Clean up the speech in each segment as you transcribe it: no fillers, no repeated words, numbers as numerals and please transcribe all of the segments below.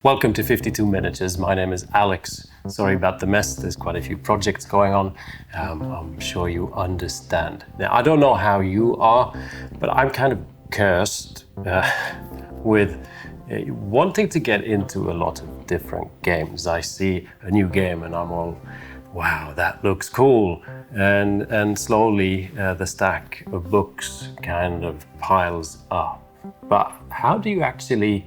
Welcome to 52 Miniatures. My name is Alex. Sorry about the mess. There's quite a few projects going on. I'm sure you understand. Now, I don't know how you are, but I'm kind of cursed with wanting to get into a lot of different games. I see a new game and I'm all, wow, that looks cool. And slowly the stack of books kind of piles up. But how do you actually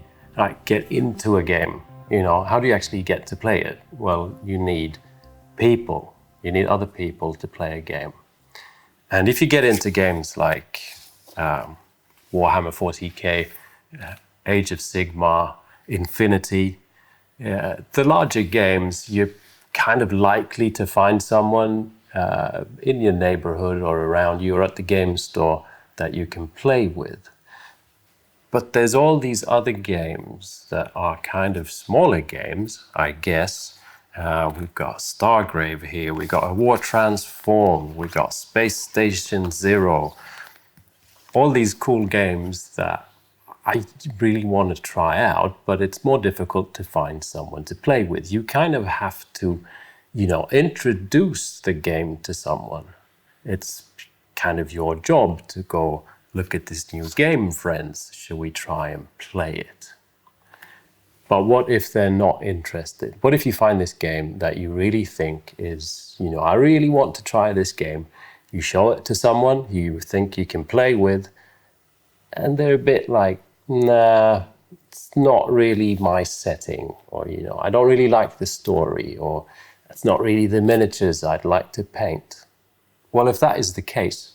get into a game? How do you actually get to play it? Well, you need people. You need other people to play a game. And if you get into games like Warhammer 40k, Age of Sigmar, Infinity, the larger games, you're kind of likely to find someone in your neighborhood or around you or at the game store that you can play with. But there's all these other games that are kind of smaller games, I guess. We've got Stargrave here, we've got A War Transformed, we've got Space Station Zero. All these cool games that I really want to try out, but it's more difficult to find someone to play with. You kind of have to, introduce the game to someone. It's kind of your job to go, look at this new game, friends. Shall we try and play it? But what if they're not interested? What if you find this game that you really think is, I really want to try this game. You show it to someone you think you can play with, and they're a bit like, nah, it's not really my setting. Or, I don't really like the story, or it's not really the miniatures I'd like to paint. Well, if that is the case,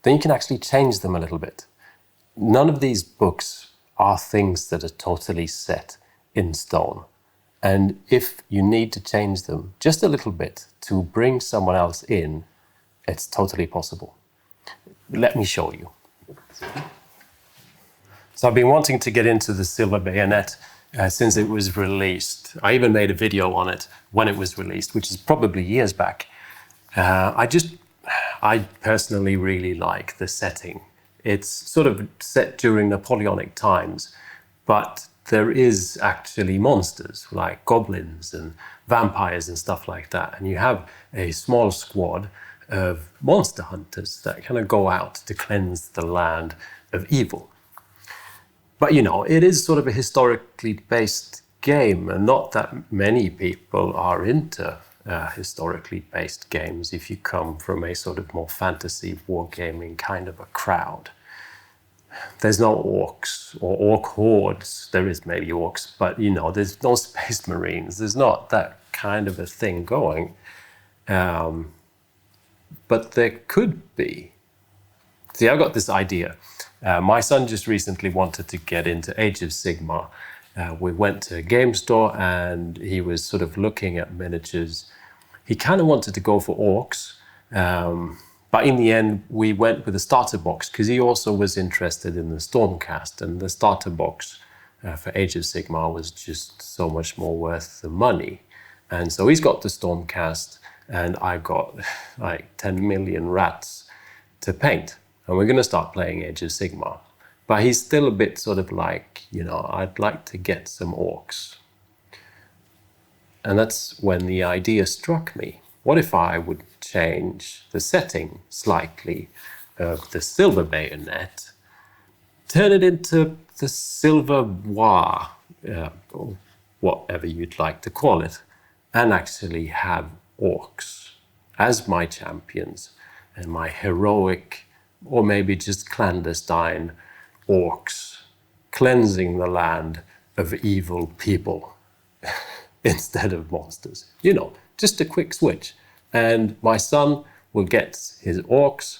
then you can actually change them a little bit. None of these books are things that are totally set in stone. And if you need to change them just a little bit to bring someone else in, it's totally possible. Let me show you. So I've been wanting to get into the Silver Bayonet since it was released. I even made a video on it when it was released, which is probably years back. I personally really like the setting. It's sort of set during Napoleonic times, but there is actually monsters like goblins and vampires and stuff like that. And you have a small squad of monster hunters that kind of go out to cleanse the land of evil. But it is sort of a historically based game, and not that many people are into historically based games if you come from a sort of more fantasy wargaming kind of a crowd. There's no orcs or orc hordes. There is maybe orcs, but there's no space marines. There's not that kind of a thing going. But there could be. See, I got this idea. My son just recently wanted to get into Age of Sigmar. We went to a game store and he was sort of looking at miniatures. He kind of wanted to go for orcs, but in the end we went with a starter box because he also was interested in the Stormcast, and the starter box for Age of Sigmar was just so much more worth the money. And so he's got the Stormcast and I got like 10 million rats to paint, and we're going to start playing Age of Sigmar. But he's still a bit sort of like, I'd like to get some orcs. And that's when the idea struck me. What if I would change the setting slightly of the Silver Bayonet, turn it into the Silver WAAGH, or whatever you'd like to call it, and actually have orcs as my champions and my heroic, or maybe just clandestine orcs, cleansing the land of evil people instead of monsters. Just a quick switch. And my son will get his orcs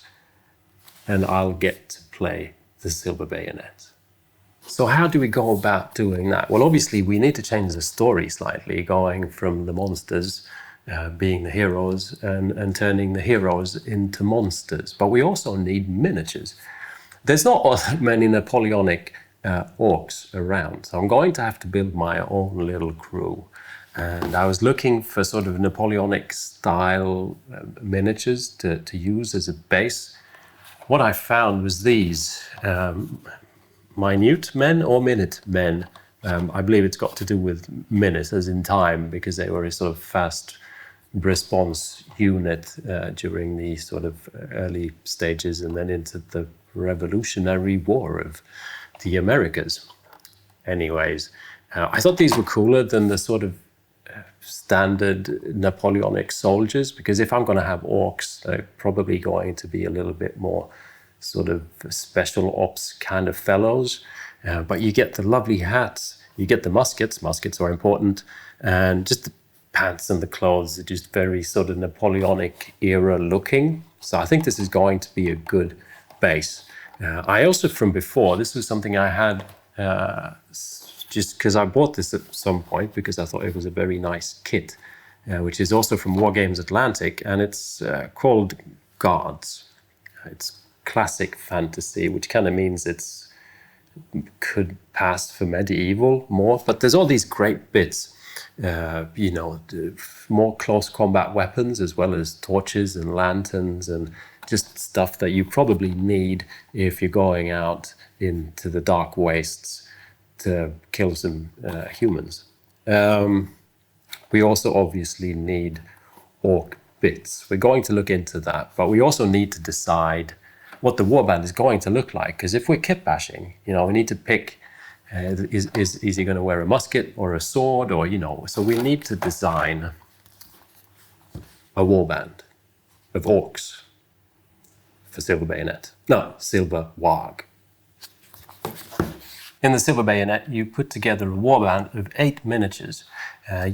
and I'll get to play the Silver Bayonet. So how do we go about doing that? Well, obviously we need to change the story slightly, going from the monsters being the heroes and turning the heroes into monsters. But we also need miniatures. There's not that many Napoleonic orcs around, so I'm going to have to build my own little crew. And I was looking for sort of Napoleonic style miniatures to use as a base. What I found was these minute men or minute men I believe it's got to do with minutes, as in time, because they were a sort of fast response unit during the sort of early stages and then into the Revolutionary War of the Americas. Anyways, I thought these were cooler than the sort of standard Napoleonic soldiers, because if I'm going to have orcs, they're probably going to be a little bit more sort of special ops kind of fellows. But you get the lovely hats, you get the muskets. Muskets are important, and just the pants and the clothes are just very sort of Napoleonic era looking. So I think this is going to be a good base. I also, from before, this was something I had just because I bought this at some point because I thought it was a very nice kit, which is also from Wargames Atlantic, and it's called Guards. It's classic fantasy, which kind of means it's could pass for medieval more, but there's all these great bits, you know, more close combat weapons as well as torches and lanterns and just stuff that you probably need if you're going out into the dark wastes to kill some humans. We also obviously need orc bits. We're going to look into that, but we also need to decide what the warband is going to look like. Because if we're kitbashing, you know, we need to pick, is he going to wear a musket or a sword, or, you know, so we need to design a warband of orcs for Silver Bayonet. No, Silver WAAGH. In the Silver Bayonet, you put together a warband of 8 miniatures.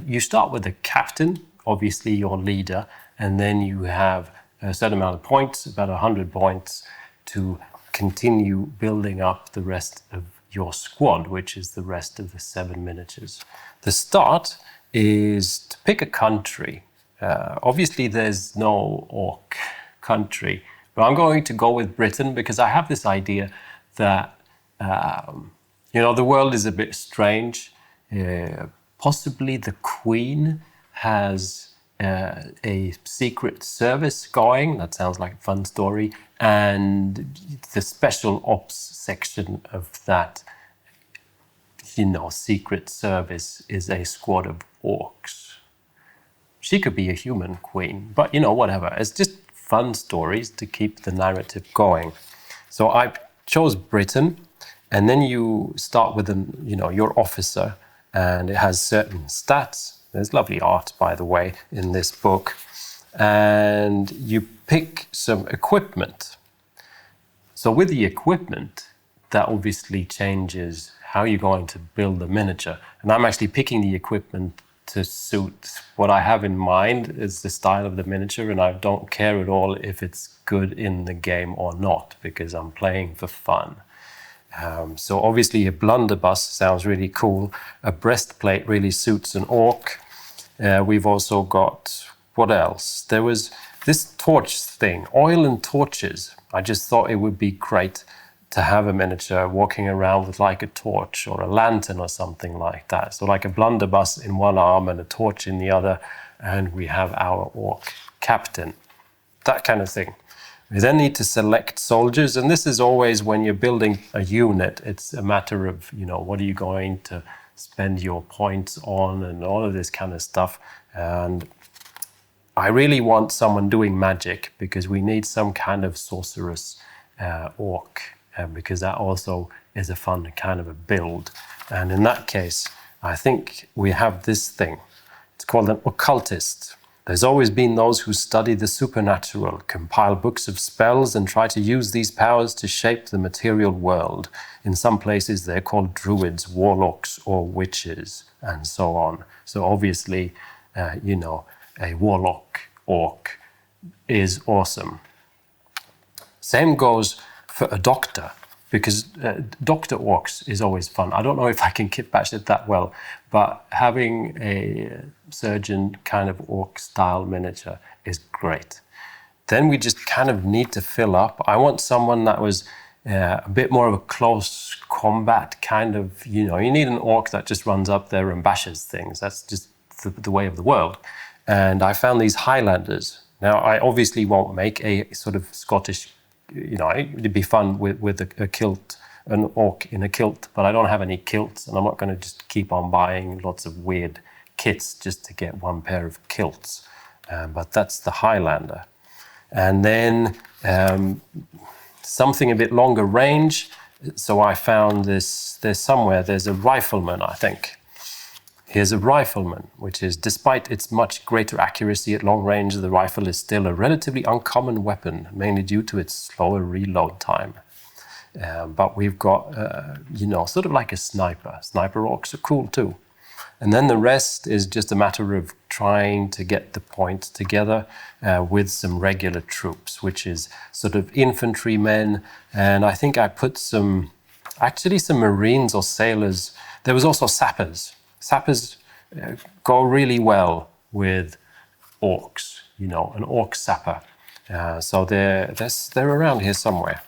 You start with the captain, obviously your leader, and then you have a certain amount of points, about 100 points, to continue building up the rest of your squad, which is the rest of the 7 miniatures. The start is to pick a country. Obviously, there's no orc country, but I'm going to go with Britain because I have this idea that, you know, the world is a bit strange. Possibly the Queen has a secret service going. That sounds like a fun story. And the special ops section of that, you know, secret service is a squad of orcs. She could be a human queen, but, you know, whatever. It's just fun stories to keep the narrative going. So I chose Britain, and then you start with, you know, your officer, and it has certain stats. There's lovely art, by the way, in this book. And you pick some equipment. So with the equipment, that obviously changes how you're going to build the miniature. And I'm actually picking the equipment to suit what I have in mind is the style of the miniature, and I don't care at all if it's good in the game or not, because I'm playing for fun. So obviously a blunderbuss sounds really cool. A breastplate really suits an orc. We've also got, what else? There was this torch thing, oil and torches. I just thought it would be great to have a miniature walking around with like a torch or a lantern or something like that. So like a blunderbuss in one arm and a torch in the other, and we have our orc captain. That kind of thing. We then need to select soldiers, and this is always when you're building a unit, it's a matter of, you know, what are you going to spend your points on and all of this kind of stuff. And I really want someone doing magic because we need some kind of sorceress orc, because that also is a fun kind of a build. And in that case, I think we have this thing. It's called an occultist. There's always been those who study the supernatural, compile books of spells, and try to use these powers to shape the material world. In some places, they're called druids, warlocks, or witches, and so on. So obviously, you know, a warlock orc is awesome. Same goes for a doctor, because Doctor Orks is always fun. I don't know if I can kitbash it that well, but having a surgeon kind of orc style miniature is great. Then we just kind of need to fill up. I want someone that was a bit more of a close combat kind of, you know, you need an orc that just runs up there and bashes things. That's just the way of the world. And I found these Highlanders. Now, I obviously won't make a sort of Scottish, you know, it'd be fun with a kilt an orc in a kilt, but I don't have any kilts, and I'm not going to just keep on buying lots of weird kits just to get one pair of kilts. But that's the Highlander. And then something a bit longer range. So I found this, there's a rifleman, I think. Here's a rifleman, which is, despite its much greater accuracy at long range, the rifle is still a relatively uncommon weapon, mainly due to its slower reload time. But we've got, sort of like a sniper. Sniper orcs are cool too. And then the rest is just a matter of trying to get the points together with some regular troops, which is sort of infantrymen. And I think I put some Marines or sailors. There was also sappers. Sappers go really well with orcs, an orc sapper. So they're around here somewhere.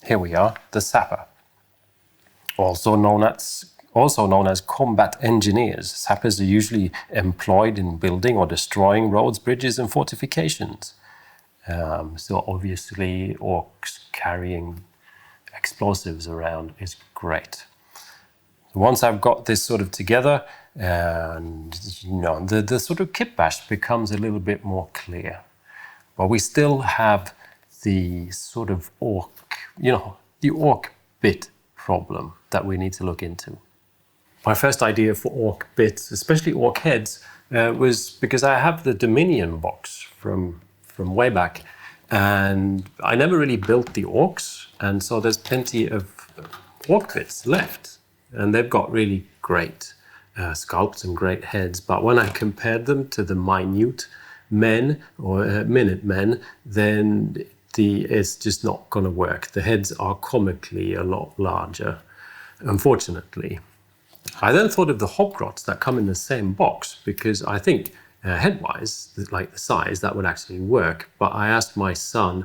Here we are, the sapper. Also known as combat engineers. Sappers are usually employed in building or destroying roads, bridges, and fortifications. So obviously, orcs carrying explosives around is great. Once I've got this sort of together, and the sort of kitbash becomes a little bit more clear. But we still have the sort of orc, the orc bit problem that we need to look into. My first idea for orc bits, especially orc heads, was because I have the Dominion box from way back, and I never really built the orcs, and so there's plenty of orc bits left, and they've got really great sculpts and great heads. But when I compared them to the minute men or minute men, then it's just not going to work. The heads are comically a lot larger, unfortunately. I then thought of the hobgrots that come in the same box, because I think head-wise, like the size, that would actually work. But I asked my son,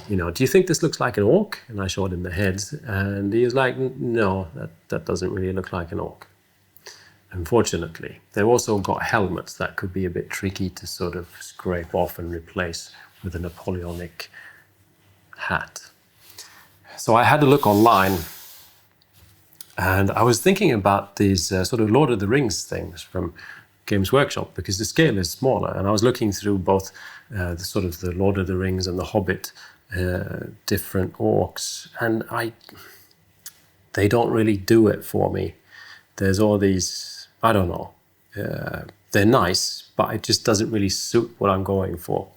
do you think this looks like an orc? And I showed him the heads, and he was like, no, that doesn't really look like an orc. Unfortunately, they've also got helmets that could be a bit tricky to sort of scrape off and replace with a Napoleonic hat. So I had a look online, and I was thinking about these sort of Lord of the Rings things from Games Workshop, because the scale is smaller, and I was looking through both the Lord of the Rings and the Hobbit different orcs, and they don't really do it for me. There's all these, I don't know, they're nice, but it just doesn't really suit what I'm going for.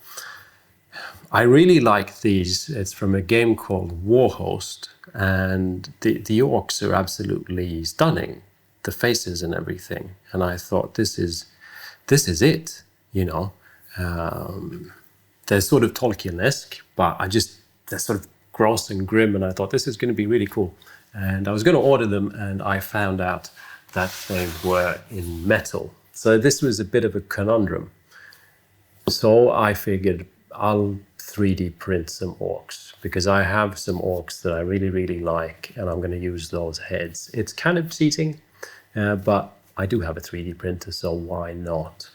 I really like these. It's from a game called Warhost, and the orcs are absolutely stunning, the faces and everything. And I thought, this is it, They're sort of Tolkien-esque, but they're sort of gross and grim, and I thought this is going to be really cool. And I was going to order them, and I found out that they were in metal. So this was a bit of a conundrum. So I figured I'll 3D print some orcs, because I have some orcs that I really, really like, and I'm going to use those heads. It's kind of cheating, but I do have a 3D printer, so why not?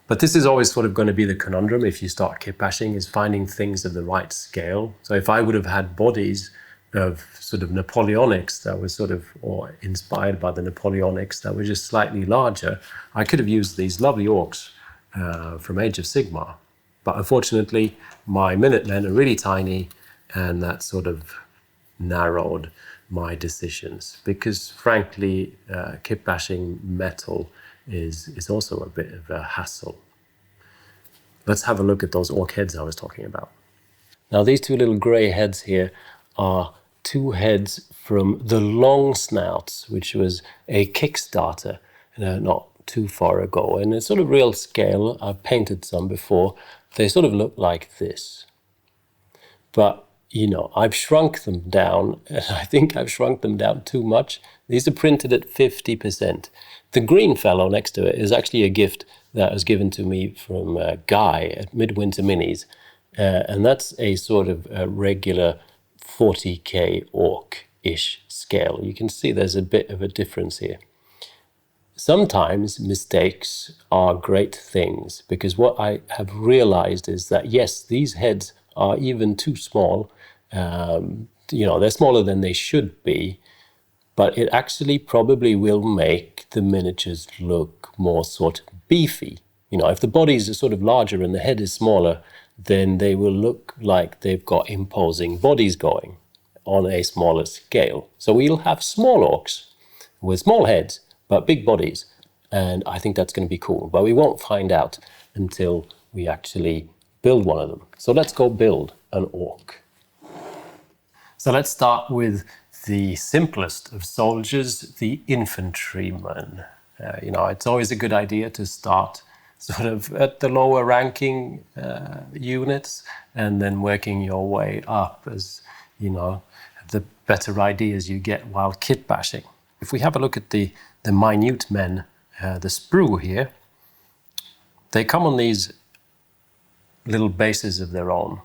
But this is always sort of going to be the conundrum if you start kitbashing, is finding things of the right scale. So if I would have had bodies of sort of Napoleonics that were or inspired by the Napoleonics that were just slightly larger, I could have used these lovely orcs from Age of Sigmar. But unfortunately, my Minutemen are really tiny, and that sort of narrowed my decisions, because frankly, kitbashing metal is also a bit of a hassle. Let's have a look at those orc heads I was talking about. Now, these two little grey heads here are two heads from the Long Snouts, which was a Kickstarter not too far ago, and it's sort of real scale. I've painted some before. They sort of look like this. But, I've shrunk them down, and I think I've shrunk them down too much. These are printed at 50%. The green fellow next to it is actually a gift that was given to me from Guy at Midwinter Minis, and that's a sort of a regular 40k orc-ish scale. You can see there's a bit of a difference here. Sometimes mistakes are great things, because what I have realized is that, yes, these heads are even too small, they're smaller than they should be, but it actually probably will make the miniatures look more sort of beefy. If the bodies are sort of larger and the head is smaller, then they will look like they've got imposing bodies going on a smaller scale. So we'll have small orcs with small heads, but big bodies. And I think that's going to be cool. But we won't find out until we actually build one of them. So let's go build an orc. So let's start with the simplest of soldiers, the infantryman. It's always a good idea to start sort of at the lower ranking units and then working your way up as, the better ideas you get while kit bashing. If we have a look at the minute men, the sprue here, they come on these little bases of their own,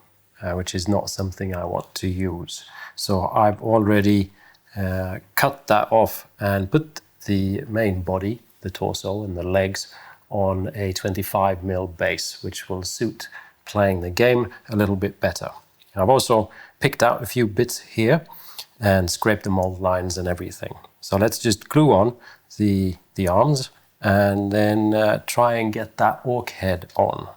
which is not something I want to use. So I've already cut that off and put the main body, the torso and the legs, on a 25mm base, which will suit playing the game a little bit better. I've also picked out a few bits here and scraped the mold lines and everything. So let's just glue on the arms and then try and get that orc head on.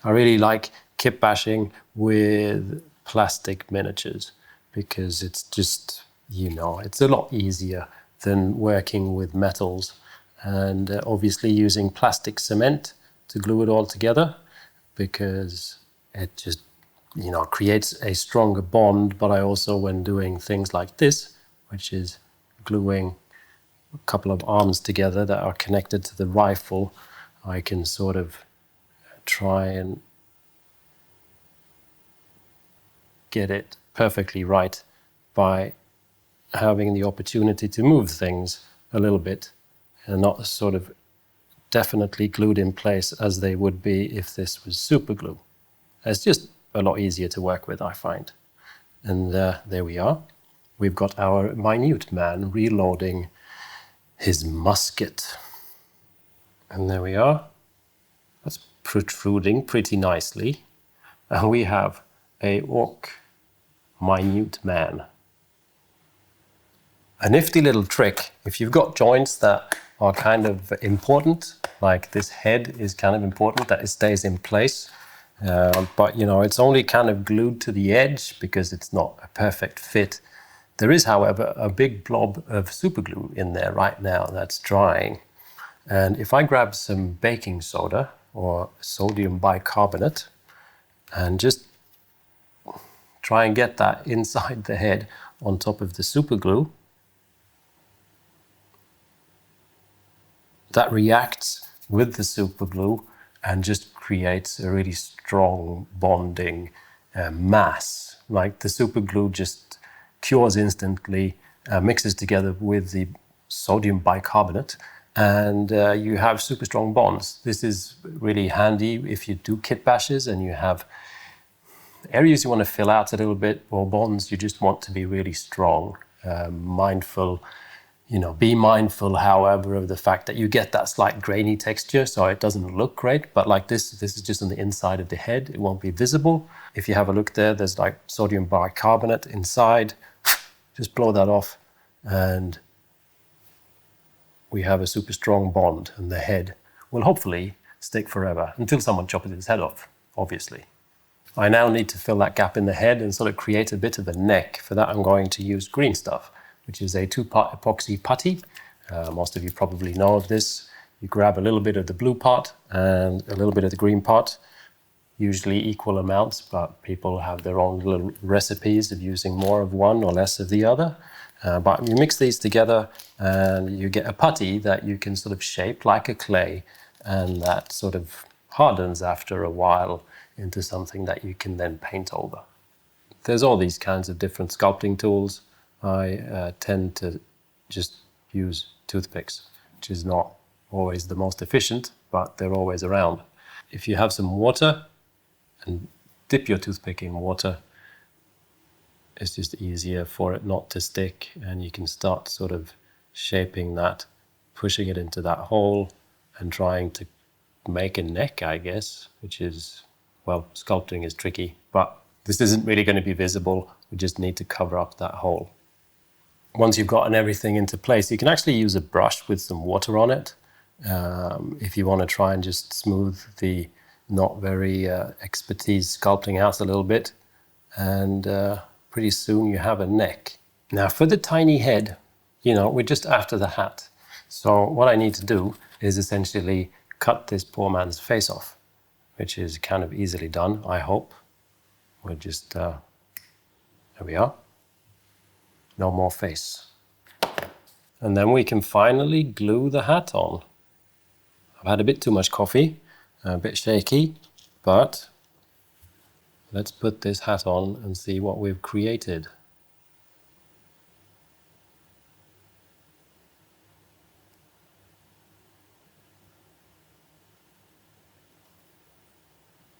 I really like kit bashing with plastic miniatures because it's just, it's a lot easier than working with metals and obviously using plastic cement to glue it all together, because it just, creates a stronger bond. But I also, when doing things like this, which is gluing a couple of arms together that are connected to the rifle, I can sort of try and get it perfectly right by having the opportunity to move things a little bit and not sort of definitely glued in place as they would be if this was super glue. It's just a lot easier to work with, I find. And there we are. We've got our minute man reloading his musket. And there we are. That's protruding pretty nicely. And we have a orc minute man. A nifty little trick, if you've got joints that are kind of important, like this head is kind of important that it stays in place, but it's only kind of glued to the edge because it's not a perfect fit. There is, however, a big blob of super glue in there right now that's drying. And if I grab some baking soda or sodium bicarbonate and just try and get that inside the head on top of the super glue, that reacts with the super glue and just creates a really strong bonding mass. Like the super glue just cures instantly, mixes together with the sodium bicarbonate, and you have super strong bonds. This is really handy if you do kit bashes and you have areas you want to fill out a little bit, or bonds you just want to be really strong. Be mindful, however, of the fact that you get that slight grainy texture, so it doesn't look great. But like this is just on the inside of the head. It won't be visible. If you have a look there, there's like sodium bicarbonate inside. Just blow that off, and we have a super strong bond, and the head will hopefully stick forever until someone chops his head off, obviously. I now need to fill that gap in the head and sort of create a bit of a neck. For that, I'm going to use green stuff, which is a 2-part epoxy putty. Most of you probably know of this. You grab a little bit of the blue part and a little bit of the green part, usually equal amounts, but people have their own little recipes of using more of one or less of the other. But you mix these together and you get a putty that you can sort of shape like a clay, and that sort of hardens after a while into something that you can then paint over. There's all these kinds of different sculpting tools. I tend to just use toothpicks, which is not always the most efficient, but they're always around. If you have some water and dip your toothpick in water, it's just easier for it not to stick, and you can start sort of shaping that, pushing it into that hole and trying to make a neck, I guess, which is, well, sculpting is tricky, but This isn't really going to be visible. We just need to cover up that hole. Once you've gotten everything into place, you can actually use a brush with some water on it if you want to try and just smooth the not very expertise sculpting out a little bit. And pretty soon you have a neck. Now for the tiny head, we're just after the hat. So what I need to do is essentially cut this poor man's face off, which is kind of easily done, I hope. We'll just, there we are. No more face. And then we can finally glue the hat on. I've had a bit too much coffee, a bit shaky, but let's put this hat on and see what we've created.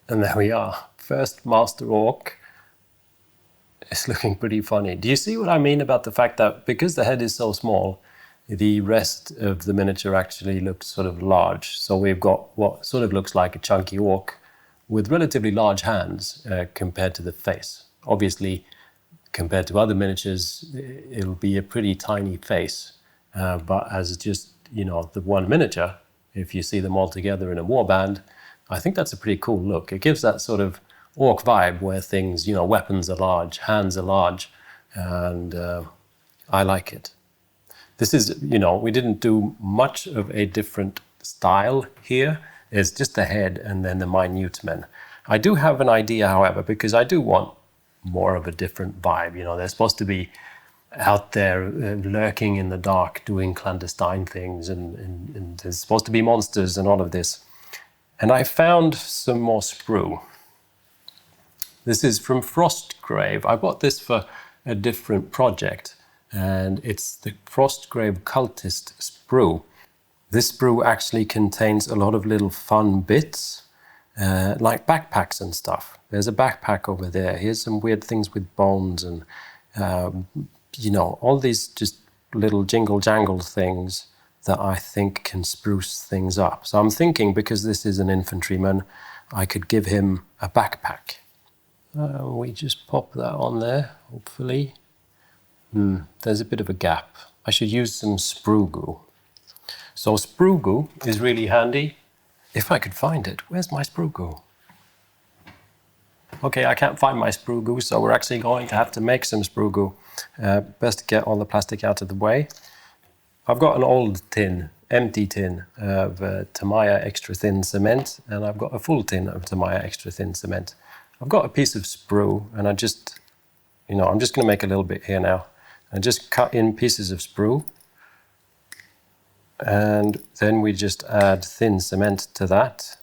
And there we are, first Master Orc. It's looking pretty funny. Do you see what I mean about the fact that because the head is so small, the rest of the miniature actually looks sort of large. So we've got what sort of looks like a chunky orc with relatively large hands compared to the face. Obviously, compared to other miniatures, it'll be a pretty tiny face. But as just, the one miniature, if you see them all together in a warband, I think that's a pretty cool look. It gives that sort of orc vibe where things, weapons are large, hands are large, and I like it. This is, we didn't do much of a different style here. It's just the head and then the minute men. I do have an idea, however, because I do want more of a different vibe. They're supposed to be out there lurking in the dark, doing clandestine things, and there's supposed to be monsters and all of this. And I found some more sprue. This is from Frostgrave. I bought this for a different project, and it's the Frostgrave Cultist sprue. This sprue actually contains a lot of little fun bits, like backpacks and stuff. There's a backpack over there. Here's some weird things with bones and, all these just little jingle jangle things that I think can spruce things up. So I'm thinking, because this is an infantryman, I could give him a backpack. We just pop that on there, hopefully. There's a bit of a gap. I should use some sprue goo. So sprue goo is really handy. If I could find it. Where's my sprue goo? Okay, I can't find my sprue goo, so we're actually going to have to make some sprue goo. Best to get all the plastic out of the way. I've got an old tin, empty tin of Tamiya extra thin cement, and I've got a full tin of Tamiya extra thin cement. I've got a piece of sprue, and I'm just going to make a little bit here now. And just cut in pieces of sprue. And then we just add thin cement to that.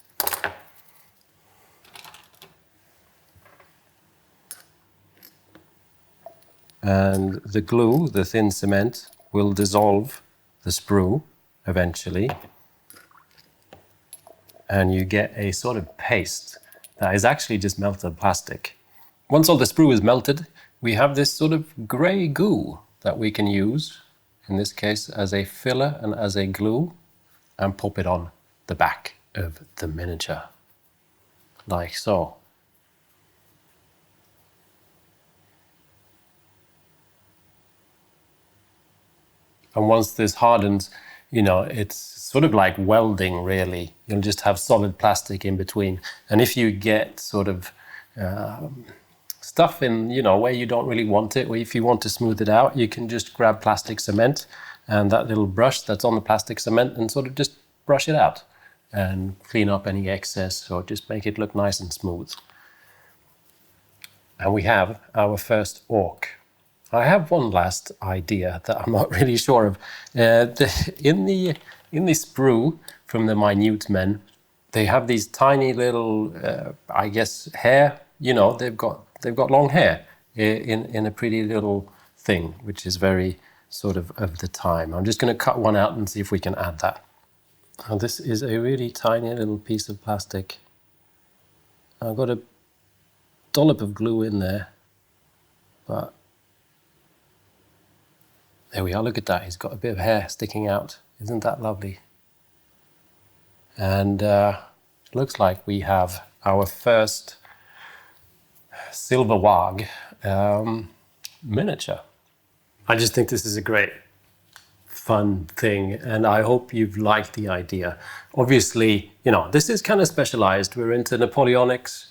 And the glue, the thin cement, will dissolve the sprue eventually. And you get a sort of paste that is actually just melted plastic. Once all the sprue is melted, we have this sort of grey goo that we can use, in this case as a filler and as a glue, and pop it on the back of the miniature, like so. And once this hardens, it's sort of like welding, really. You'll just have solid plastic in between. And if you get sort of stuff in, where you don't really want it, or if you want to smooth it out, you can just grab plastic cement and that little brush that's on the plastic cement and sort of just brush it out and clean up any excess or just make it look nice and smooth. And we have our first orc. I have one last idea that I'm not really sure of. In the sprue from the minute men, they have these tiny little, I guess, hair. They've got long hair in a pretty little thing, which is very sort of the time. I'm just going to cut one out and see if we can add that. Now, this is a really tiny little piece of plastic. I've got a dollop of glue in there, but there we are, look at that. He's got a bit of hair sticking out. Isn't that lovely? And it looks like we have our first Silver WAAGH miniature. I just think this is a great fun thing, and I hope you've liked the idea. Obviously, you know, this is kind of specialized. We're into Napoleonics.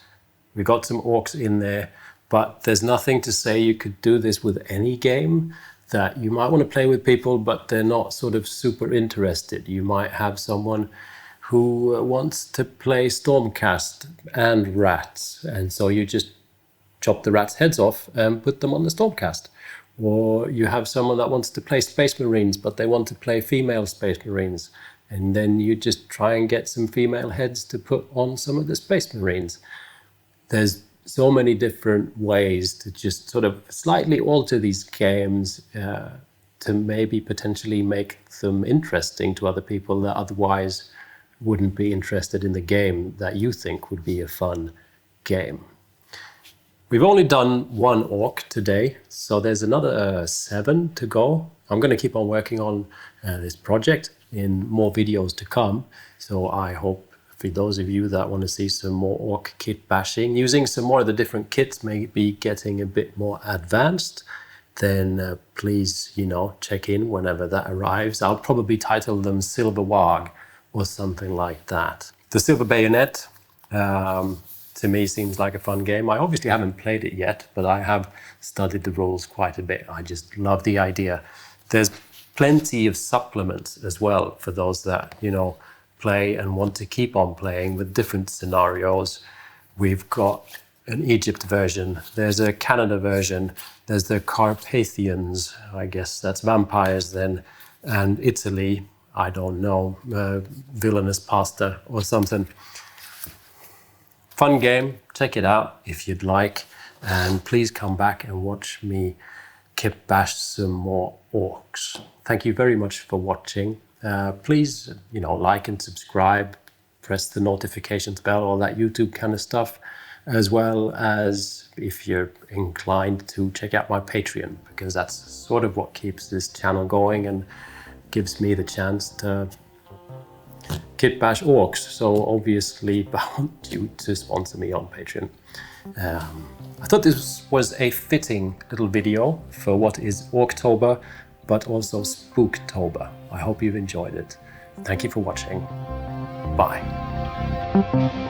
We got some orcs in there, but there's nothing to say you could do this with any game that you might want to play with people, but they're not sort of super interested. You might have someone who wants to play Stormcast and rats, and so you just chop the rats' heads off and put them on the Stormcast. Or you have someone that wants to play Space Marines, but they want to play female Space Marines, and then you just try and get some female heads to put on some of the Space Marines. There's so many different ways to just sort of slightly alter these games to maybe potentially make them interesting to other people that otherwise wouldn't be interested in the game that you think would be a fun game. We've only done one orc today, so there's another 7 to go. I'm going to keep on working on this project in more videos to come, so I hope for those of you that want to see some more orc kit bashing, using some more of the different kits, maybe getting a bit more advanced, then please, you know, check in whenever that arrives. I'll probably title them Silver WAAGH or something like that. The Silver Bayonet, to me, seems like a fun game. I obviously haven't played it yet, but I have studied the rules quite a bit. I just love the idea. There's plenty of supplements as well for those that, you know, play and want to keep on playing with different scenarios. We've got an Egypt version, there's a Canada version, there's the Carpathians, I guess that's vampires then, and Italy, I don't know, villainous pasta or something. Fun game, check it out if you'd like, and please come back and watch me kit bash some more orcs. Thank you very much for watching. Please, you know, like and subscribe, press the notifications bell, all that YouTube kind of stuff, as well as if you're inclined to check out my Patreon, because that's sort of what keeps this channel going and gives me the chance to kit bash orcs. So obviously I want you to sponsor me on Patreon. I thought this was a fitting little video for what is Orktober, but also Spooktober. I hope you've enjoyed it. Thank you for watching. Bye.